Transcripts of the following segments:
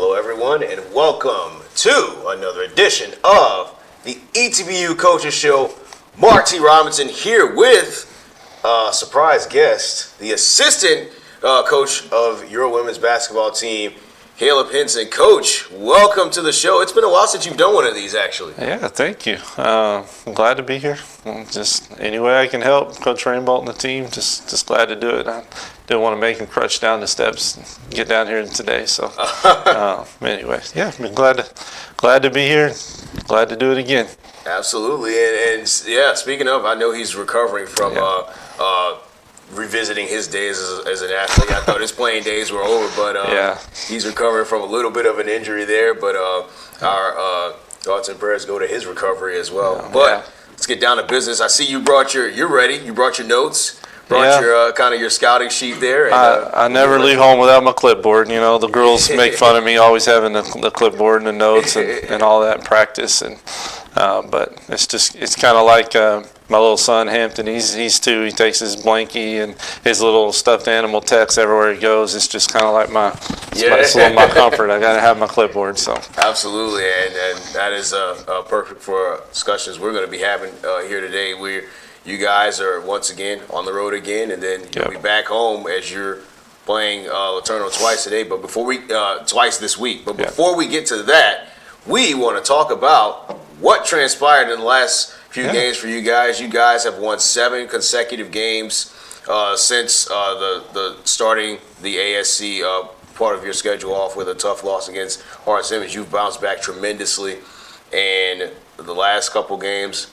Hello, everyone, and welcome to another edition of the ETBU Coaches Show. Mark T. Robinson here with a surprise guest, the assistant coach of your women's basketball team, Henson. Coach, welcome to the show. It's been a while since you've done one of these, actually. Yeah, thank you. I'm glad to be here. Just any way I can help Coach Rainbolt and the team, just glad to do it. I didn't want to make him crutch down the steps and get down here today. So anyway, yeah, I'm glad to be here. Glad to do it again. Absolutely. And yeah, speaking of, I know he's recovering from revisiting his days as an athlete. I thought his playing days were over, but he's recovering from a little bit of an injury there. But our thoughts and prayers go to his recovery as well. Let's get down to business. I see you're ready. You brought your notes. Brought your kind of your scouting sheet there. And, I never leave home without my clipboard. You know, the girls make fun of me always having the clipboard and the notes and all that in practice. And but it's kind of like my little son Hampton. He's 2. He takes his blankie and his little stuffed animal text everywhere he goes. It's just kind of like it's a little my comfort. I got to have my clipboard. So absolutely, and that is perfect for discussions we're going to be having here today. You guys are once again on the road again, and then you'll be back home as you're playing Laterno twice today. But twice this week. But before we get to that, we want to talk about what transpired in the last few games for you guys. You guys have won 7 consecutive games since the starting the ASC part of your schedule off with a tough loss against Hart Simmons. You've bounced back tremendously, and the last couple games.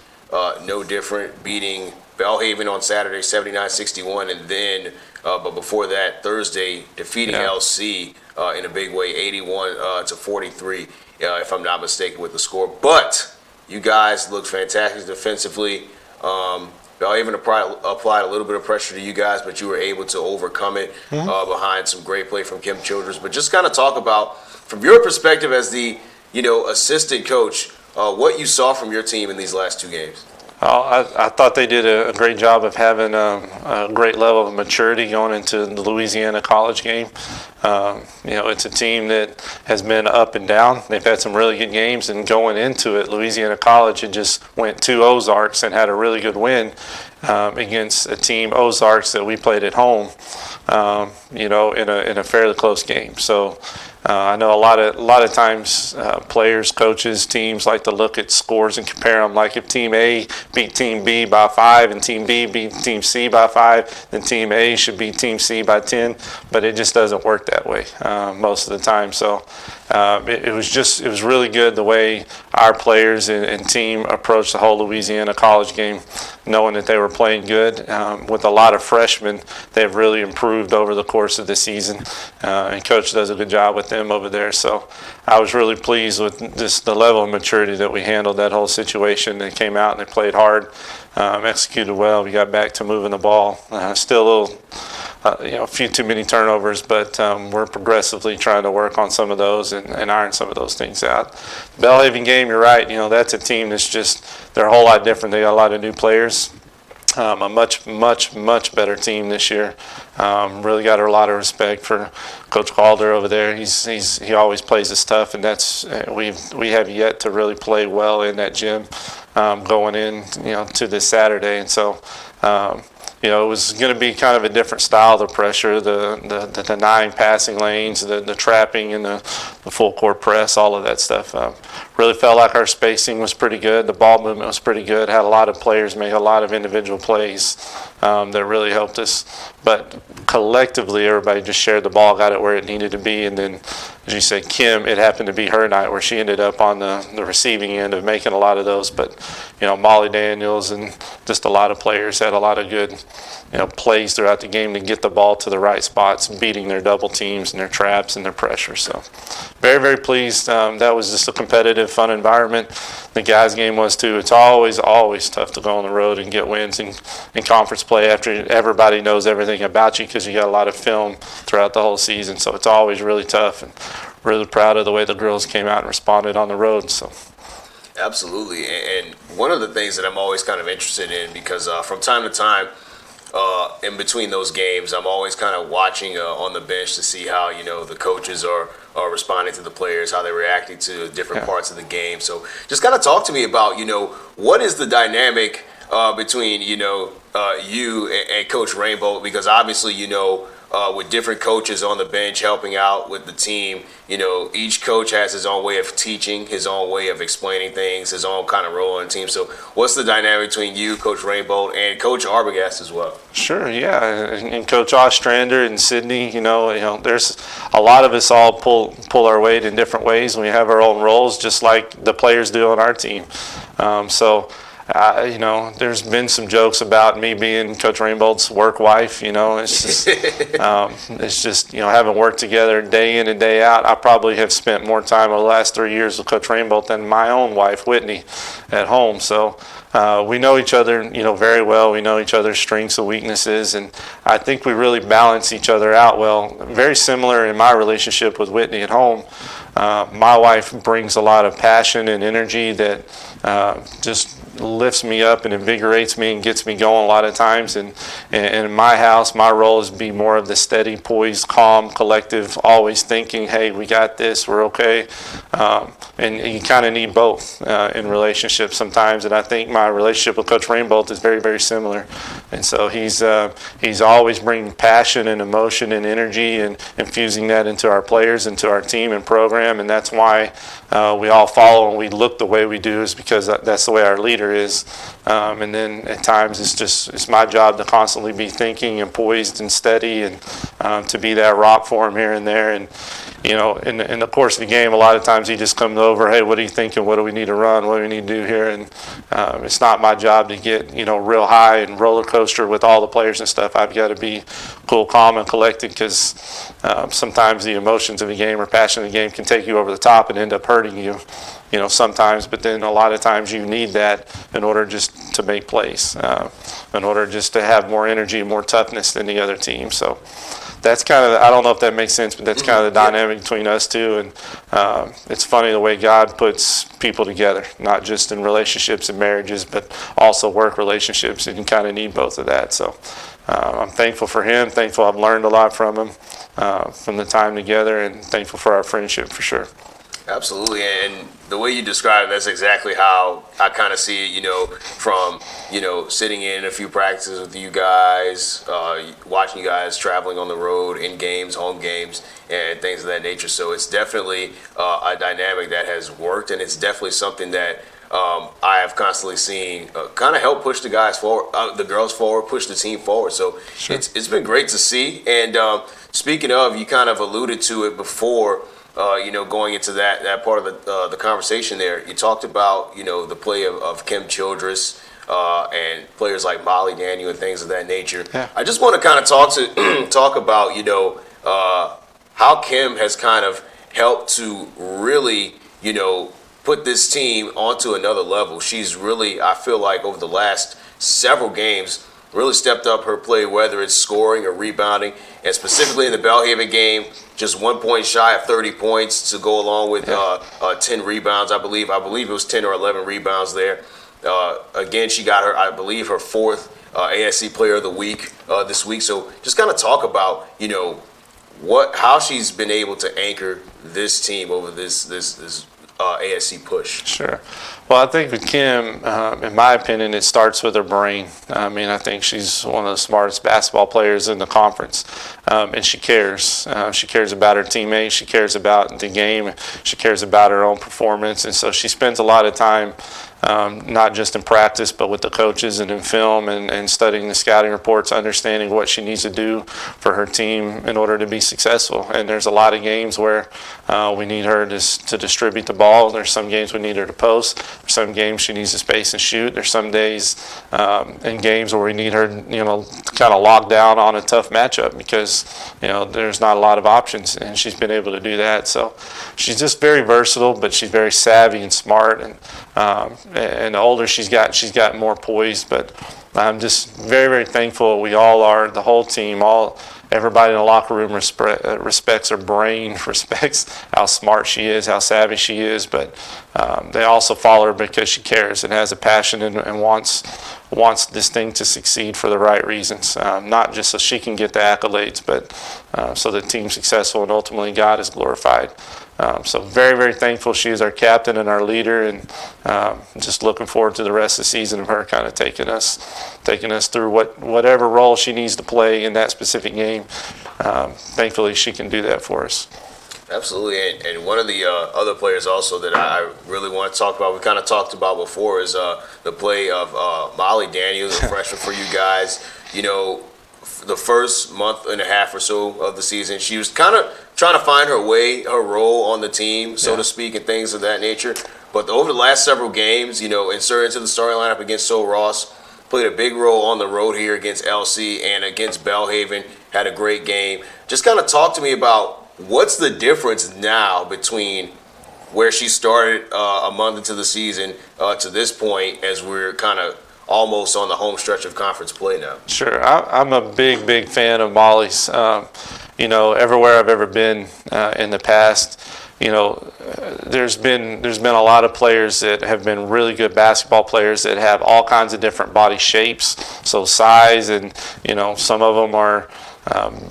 No different, beating Belhaven on Saturday 79-61, and then but before that Thursday defeating LC in a big way 81-43 if I'm not mistaken with the score. But you guys looked fantastic defensively. Belhaven applied a little bit of pressure to you guys, but you were able to overcome it behind some great play from Kim Childers. But just kind of talk about, from your perspective as the assistant coach, what you saw from your team in these last 2 games. I thought they did a great job of having a great level of maturity going into the Louisiana College game. It's a team that has been up and down. They've had some really good games, and going into it, Louisiana College had just went to Ozarks and had a really good win against a team, Ozarks, that we played at home. In a fairly close game. So I know a lot of times players, coaches, teams like to look at scores and compare them. Like if Team A beat Team B by 5 and Team B beat Team C by 5, then Team A should beat Team C by 10. But it just doesn't work that way most of the time. So it was really good the way our players and team approached the whole Louisiana College game, knowing that they were playing good. With a lot of freshmen, they've really improved over the course of the season, and Coach does a good job with them over there. So I was really pleased with just the level of maturity that we handled that whole situation. They came out and they played hard, executed well. We got back to moving the ball. Still a little, a few too many turnovers, but we're progressively trying to work on some of those and iron some of those things out. The Belhaven game, you're right. That's a team that's they're a whole lot different. They got a lot of new players. A much better team this year. Really got a lot of respect for Coach Calder over there. He always plays us tough, and that's we have yet to really play well in that gym going in to this Saturday, and so. It was going to be kind of a different style of pressure, the 9 passing lanes, the trapping, and the full court press, all of that stuff. Really felt like our spacing was pretty good. The ball movement was pretty good. Had a lot of players make a lot of individual plays that really helped us. But collectively, everybody just shared the ball, got it where it needed to be. And then, as you said, Kim, it happened to be her night where she ended up on the receiving end of making a lot of those. But, Molly Daniels and just a lot of players had a lot of good plays throughout the game to get the ball to the right spots, beating their double teams and their traps and their pressure. So very, very pleased. That was just a competitive, fun environment. The guys' game was too. It's always tough to go on the road and get wins in conference play after everybody knows everything about you, because you got a lot of film throughout the whole season. So it's always really tough, and really proud of the way the girls came out and responded on the road. So. Absolutely. And one of the things that I'm always kind of interested in, because from time to time, in between those games, I'm always kind of watching on the bench to see how the coaches are responding to the players, how they're reacting to different parts of the game. So just kind of talk to me about what is the dynamic between you and Coach Rainbow, because obviously with different coaches on the bench helping out with the team, each coach has his own way of teaching, his own way of explaining things, his own kind of role on the team. So what's the dynamic between you, Coach Rainbow, and Coach Arbogast as well? Sure, yeah, and Coach Ostrander and Sydney, there's a lot of us all pull our weight in different ways. We have our own roles, just like the players do on our team. There's been some jokes about me being Coach Rainbolt's work wife. It's just having worked together day in and day out. I probably have spent more time over the last 3 years with Coach Rainbolt than my own wife, Whitney, at home. So we know each other, very well. We know each other's strengths and weaknesses, and I think we really balance each other out well. Very similar in my relationship with Whitney at home. My wife brings a lot of passion and energy that just lifts me up and invigorates me and gets me going a lot of times. And in my house, my role is to be more of the steady, poised, calm, collective, always thinking, hey, we got this, we're okay. And you kind of need both in relationships sometimes. And I think my relationship with Coach Rainbolt is very, very similar. And so he's always bringing passion and emotion and energy and infusing that into our players, into our team and program. And that's why we all follow and we look the way we do, is because that's the way our leader is. And then at times it's my job to constantly be thinking and poised and steady, and to be that rock for him here and there. And in the course of the game, a lot of times he just comes over, hey, what are you thinking? What do we need to run? What do we need to do here? And it's not my job to get real high and roller coaster with all the players and stuff. I've got to be cool, calm, and collected, because sometimes the emotions of the game or passion of the game can take you over the top and end up hurting you. Sometimes, but then a lot of times you need that in order just to make plays, in order just to have more energy and more toughness than the other team. So that's kind of, I don't know if that makes sense, but that's kind of the dynamic between us two. And it's funny the way God puts people together, not just in relationships and marriages, but also work relationships. And you kind of need both of that. So I'm thankful for him, thankful I've learned a lot from him from the time together, and thankful for our friendship for sure. Absolutely, and the way you describe it, that's exactly how I kind of see it, from, sitting in a few practices with you guys, watching you guys traveling on the road, in games, home games, and things of that nature. So it's definitely a dynamic that has worked, and it's definitely something that I have constantly seen kind of help push the guys forward, the girls forward, push the team forward. So sure. It's been great to see. And speaking of, you kind of alluded to it before, going into that part of the conversation there. You talked about, the play of Kim Childress and players like Molly Daniel and things of that nature. Yeah. I just want to kind of talk about, how Kim has kind of helped to really, put this team onto another level. She's really, I feel like over the last several games, really stepped up her play, whether it's scoring or rebounding, and specifically in the Belhaven game, just 1 point shy of 30 points to go along with 10 rebounds, I believe. I believe it was 10 or 11 rebounds there. Again, she got her, I believe, her fourth ASC Player of the Week this week. So just kind of talk about, how she's been able to anchor this team over this ASC push. Sure. Well, I think with Kim, in my opinion, it starts with her brain. I mean, I think she's one of the smartest basketball players in the conference, and she cares. She cares about her teammates. She cares about the game. She cares about her own performance, and so she spends a lot of time not just in practice, but with the coaches and in film and studying the scouting reports, understanding what she needs to do for her team in order to be successful. And there's a lot of games where we need her to distribute the ball. There's some games we need her to post. There's some games she needs to space and shoot. There's some days in games where we need her, to kind of lock down on a tough matchup because, there's not a lot of options, and she's been able to do that. So she's just very versatile, but she's very savvy and smart, and the older she's got more poise. But I'm just very, very thankful. We all are, the whole team, everybody in the locker room respects her brain, respects how smart she is, how savvy she is, but they also follow her because she cares and has a passion and wants wants this thing to succeed for the right reasons, not just so she can get the accolades, but so the team's successful and ultimately God is glorified. So very, very thankful she is our captain and our leader, and just looking forward to the rest of the season of her kind of taking us through whatever role she needs to play in that specific game. Thankfully, she can do that for us. Absolutely, and one of the other players also that I really want to talk about, we kind of talked about before, is the play of Molly Daniels, a freshman for you guys. You know, the first month and a half or so of the season, she was kind of trying to find her way, her role on the team, so to speak, and things of that nature. But over the last several games, you know, inserted into the starting lineup against Sol Ross, played a big role on the road here against LC and against Belhaven, had a great game. Just kind of talk to me about what's the difference now between where she started a month into the season to this point, as we're kind of almost on the home stretch of conference play now? Sure. I'm a big fan of Molly's. You know, everywhere I've ever been in the past, you know, there's been a lot of players that have been really good basketball players that have all kinds of different body shapes, so size, and, you know, some of them are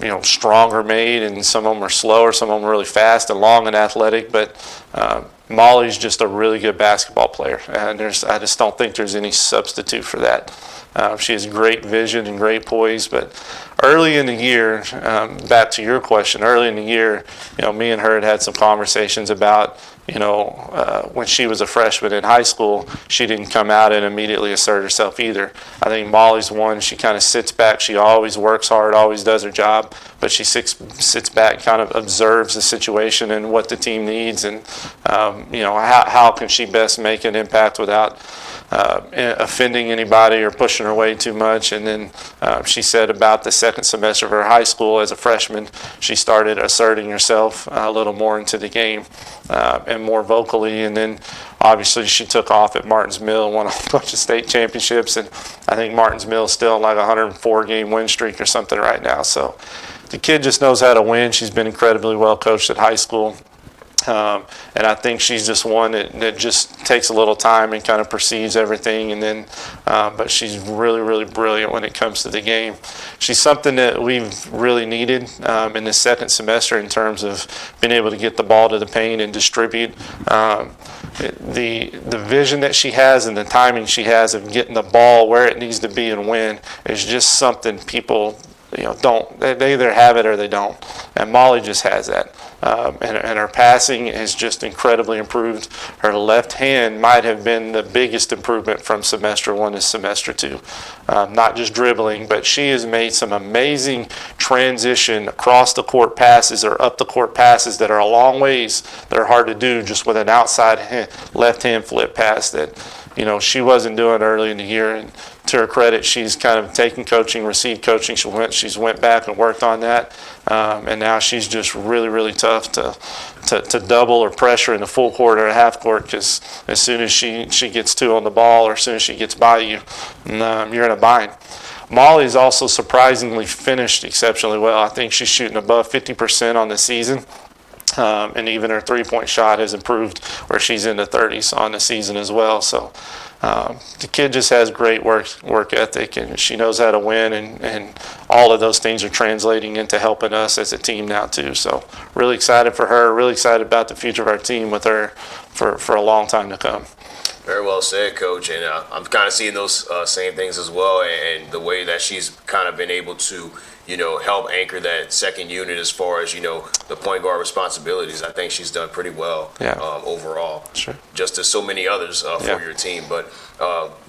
you know, stronger made, and some of them are slower, some of them are really fast and long and athletic, but Molly's just a really good basketball player, and I just don't think there's any substitute for that. She has great vision and great poise, but early in the year, back to your question, early in the year, you know, me and her had some conversations about, you know, when she was a freshman in high school, she didn't come out and immediately assert herself either. I think Molly's one, she kind of sits back. She always works hard, always does her job, but she sits back, kind of observes the situation and what the team needs, and, you know, how can she best make an impact without offending anybody or pushing her way too much. And then she said about the second semester of her high school as a freshman, she started asserting herself a little more into the game and more vocally. And then obviously she took off at Martins Mill, won a bunch of state championships, and I think Martins Mill is still like a 104-game win streak or something right now. So the kid just knows how to win. She's been incredibly well coached at high school. And I think she's just one that just takes a little time and kind of perceives everything, and then but she's really brilliant when it comes to the game. She's something that we've really needed in the second semester in terms of being able to get the ball to the paint and distribute. The vision that she has and the timing she has of getting the ball where it needs to be and when is just something people, you know, don't. They either have it or they don't, and Molly just has that. And her passing has just incredibly improved. Her left hand might have been the biggest improvement from semester one to semester two. Not just dribbling, but she has made some amazing transition across the court passes or up the court passes that are a long ways, that are hard to do just with an outside left hand flip pass that, you know, she wasn't doing early in the year. And to her credit, she's kind of taken coaching, received coaching. She's went back and worked on that, and now she's just really tough to double or pressure in the full court or a half court, because as soon as she gets two on the ball or as soon as she gets by you, you're in a bind. Molly's also surprisingly finished exceptionally well. I think she's shooting above 50% on the season. And even her three-point shot has improved, where she's in the 30s on the season as well. So the kid just has great work ethic, and she knows how to win, and all of those things are translating into helping us as a team now too. So really excited for her, really excited about the future of our team with her for a long time to come. Very well said, Coach. And I'm kind of seeing those same things as well, and the way that she's kind of been able to, you know, help anchor that second unit as far as, you know, the point guard responsibilities. I think she's done pretty well overall, sure, just as so many others for your team. But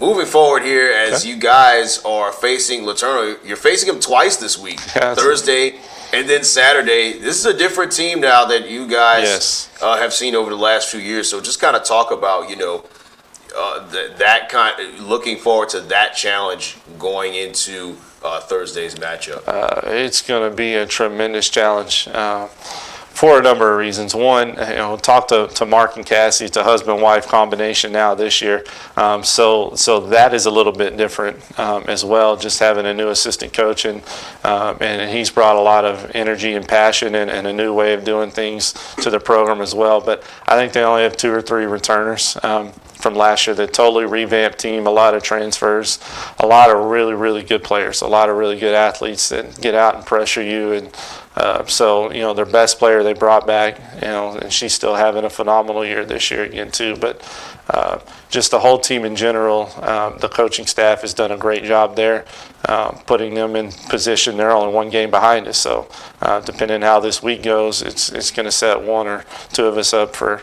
moving forward here, as you guys are facing LeTourneau, you're facing them twice this week, Thursday and then Saturday. This is a different team now that you guys have seen over the last few years. So just kind of talk about, you know, that kind, looking forward to that challenge going into Thursday's matchup. It's going to be a tremendous challenge for a number of reasons. One, you know, talk to Mark and Cassie. It's a husband-wife combination now this year, so that is a little bit different as well. Just having a new assistant coach, and he's brought a lot of energy and passion and a new way of doing things to the program as well. But I think they only have 2 or 3 returners. from last year. They totally revamped team, a lot of transfers, a lot of really, really good players, a lot of really good athletes that get out and pressure you. And so, their best player they brought back, and she's still having a phenomenal year this year again too. But just the whole team in general, the coaching staff has done a great job there, putting them in position. They're only one game behind us, so depending on how this week goes, it's going to set one or two of us up for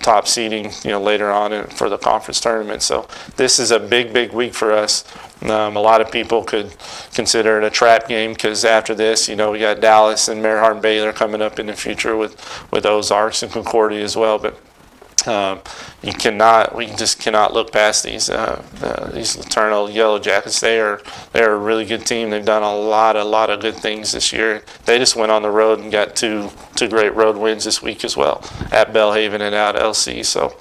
top seeding, later on for the conference tournament. So this is a big, big week for us. A lot of people could consider it a trap game because after this, we got Dallas and Mary Hardin Baylor coming up in the future with Ozarks and Concordia as well. But we just cannot look past these Laterno Yellow Jackets. They're a really good team. They've done a lot of good things this year. They just went on the road and got two great road wins this week as well, at Belhaven and at LC. So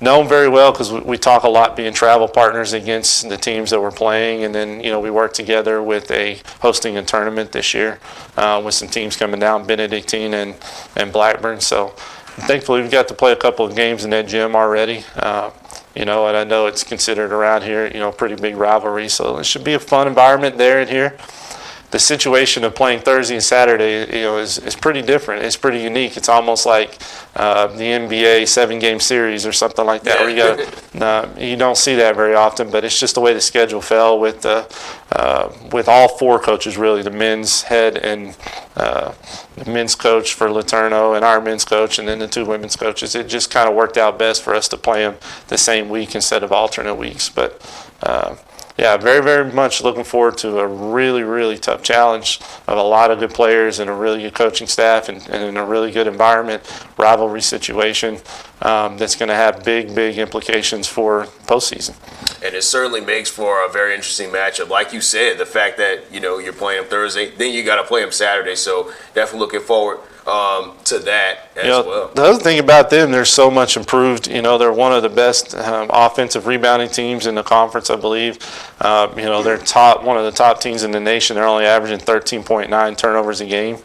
know them very well because we talk a lot being travel partners against the teams that we're playing, and then we work together with hosting a tournament this year with some teams coming down, Benedictine and Blackburn. So thankfully, we've got to play a couple of games in that gym already, and I know it's considered around here, a pretty big rivalry. So it should be a fun environment there and here. The situation of playing Thursday and Saturday, is pretty different. It's pretty unique. It's almost like the NBA 7-game series or something like that. Where you don't see that very often, but it's just the way the schedule fell with all four coaches really, the men's head and the men's coach for Laterno and our men's coach, and then the two women's coaches. It just kind of worked out best for us to play them the same week instead of alternate weeks, but. Very, very much looking forward to a really, really tough challenge of a lot of good players and a really good coaching staff and in a really good environment, rivalry situation that's going to have big, big implications for postseason. And it certainly makes for a very interesting matchup. Like you said, the fact that, you're playing them Thursday, then you got to play them Saturday. So definitely looking forward to that as well. The other thing about them, they're so much improved. They're one of the best offensive rebounding teams in the conference, I believe. They're one of the top teams in the nation. They're only averaging 13.9 turnovers a game.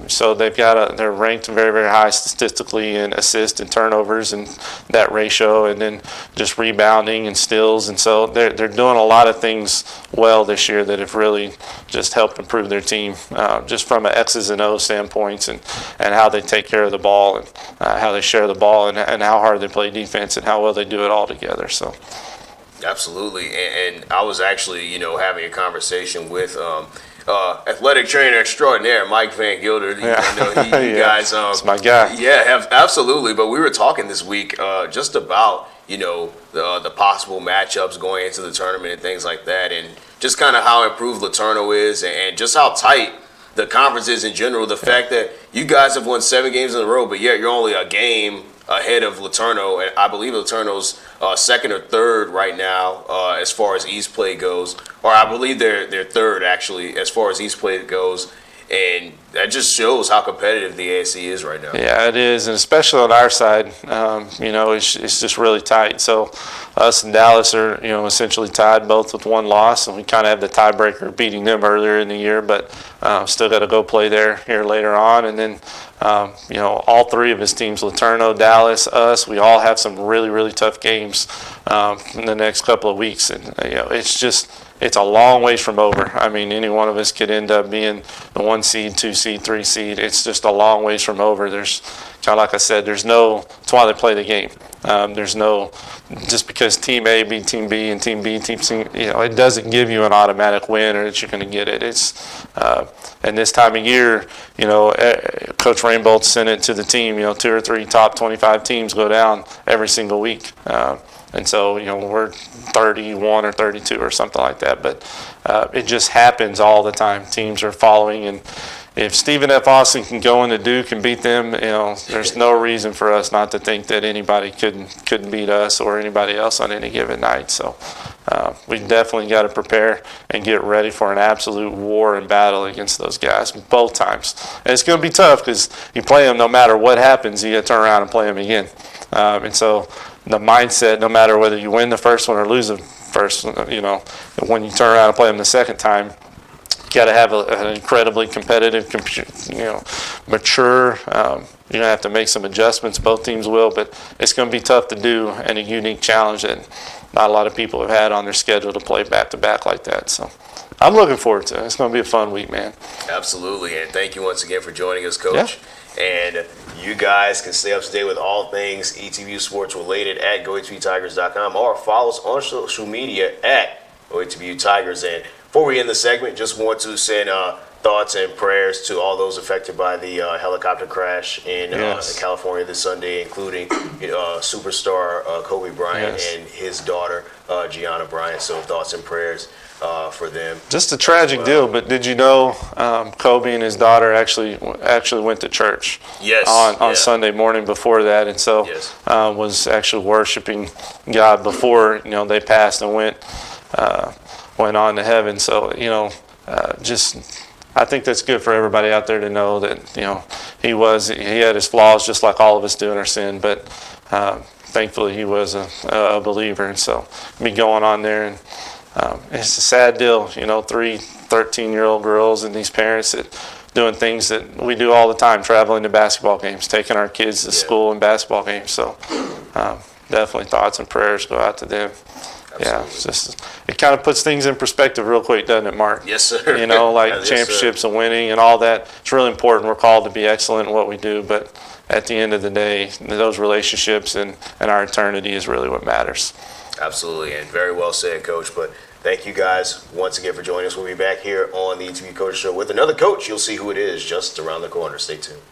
So they're ranked very, very high statistically in assists and turnovers and that ratio, and then just rebounding and steals. And so they're doing a lot of things well this year that have really just helped improve their team, just from an X's and O's standpoints and how they take care of the ball and how they share the ball and how hard they play defense and how well they do it all together. So. Absolutely, and I was actually, having a conversation with athletic trainer extraordinaire Mike Van Gilder. You guys, it's my guy. Yeah, absolutely. But we were talking this week just about the possible matchups going into the tournament and things like that, and just kind of how improved Laterno is, and just how tight the conference is in general. The fact that you guys have won 7 games in a row, but yet you're only a game ahead of Laterno, and I believe Laterno's second or third right now as far as East play goes, or I believe they're third actually as far as East play goes, and that just shows how competitive the ASC is right now. Yeah, it is, and especially on our side, it's just really tight. So us and Dallas are, essentially tied both with one loss, and we kind of have the tiebreaker beating them earlier in the year, but still got to go play there here later on. And then, all three of his teams, Laterno, Dallas, us, we all have some really, really tough games in the next couple of weeks. And, it's a long ways from over. I mean, any one of us could end up being the 1 seed, 2 seed, 3 seed. It's just a long ways from over. There's kind of like I said, that's why they play the game. There's no, just because Team A beat Team B and Team B, Team C, it doesn't give you an automatic win or that you're going to get it. It's, and this time of year, Coach Rainbolt sent it to the team, 2 or 3 top 25 teams go down every single week. And so, we're 31 or 32 or something like that. But it just happens all the time. Teams are following. And if Stephen F. Austin can go into Duke and beat them, there's no reason for us not to think that anybody couldn't beat us or anybody else on any given night. So we definitely got to prepare and get ready for an absolute war and battle against those guys both times. And it's going to be tough because you play them no matter what happens, you got to turn around and play them again. And so the mindset, no matter whether you win the first one or lose the first, when you turn around and play them the second time, got to have an incredibly competitive, mature. You're going to have to make some adjustments. Both teams will, but it's going to be tough to do and a unique challenge that not a lot of people have had on their schedule to play back-to-back like that. So I'm looking forward to it. It's going to be a fun week, man. Absolutely, and thank you once again for joining us, Coach. Yeah. And you guys can stay up to date with all things ETBU sports related at GoHBUtigers.com or follow us on social media at GoHBU Tigers. And before we end the segment, just want to send thoughts and prayers to all those affected by the helicopter crash in California this Sunday, including superstar Kobe Bryant and his daughter Gianna Bryant. So thoughts and prayers for them. Just a tragic deal, but did you know Kobe and his daughter actually went to church? Yes. On Sunday morning before that, and so was actually worshiping God before they passed and went on to heaven. So I think that's good for everybody out there to know that he had his flaws just like all of us do in our sin, but thankfully he was a believer, and so me going on there and it's a sad deal, 3 13-year-old girls and these parents that doing things that we do all the time, traveling to basketball games, taking our kids to school and basketball games. So definitely thoughts and prayers go out to them. Absolutely. It kind of puts things in perspective real quick, doesn't it, Mark? Yes, sir. Championships and winning and all that. It's really important. We're called to be excellent in what we do, but at the end of the day, those relationships and our eternity is really what matters. Absolutely, and very well said, Coach. But thank you guys once again for joining us. We'll be back here on the ETB Coach Show with another coach. You'll see who it is just around the corner. Stay tuned.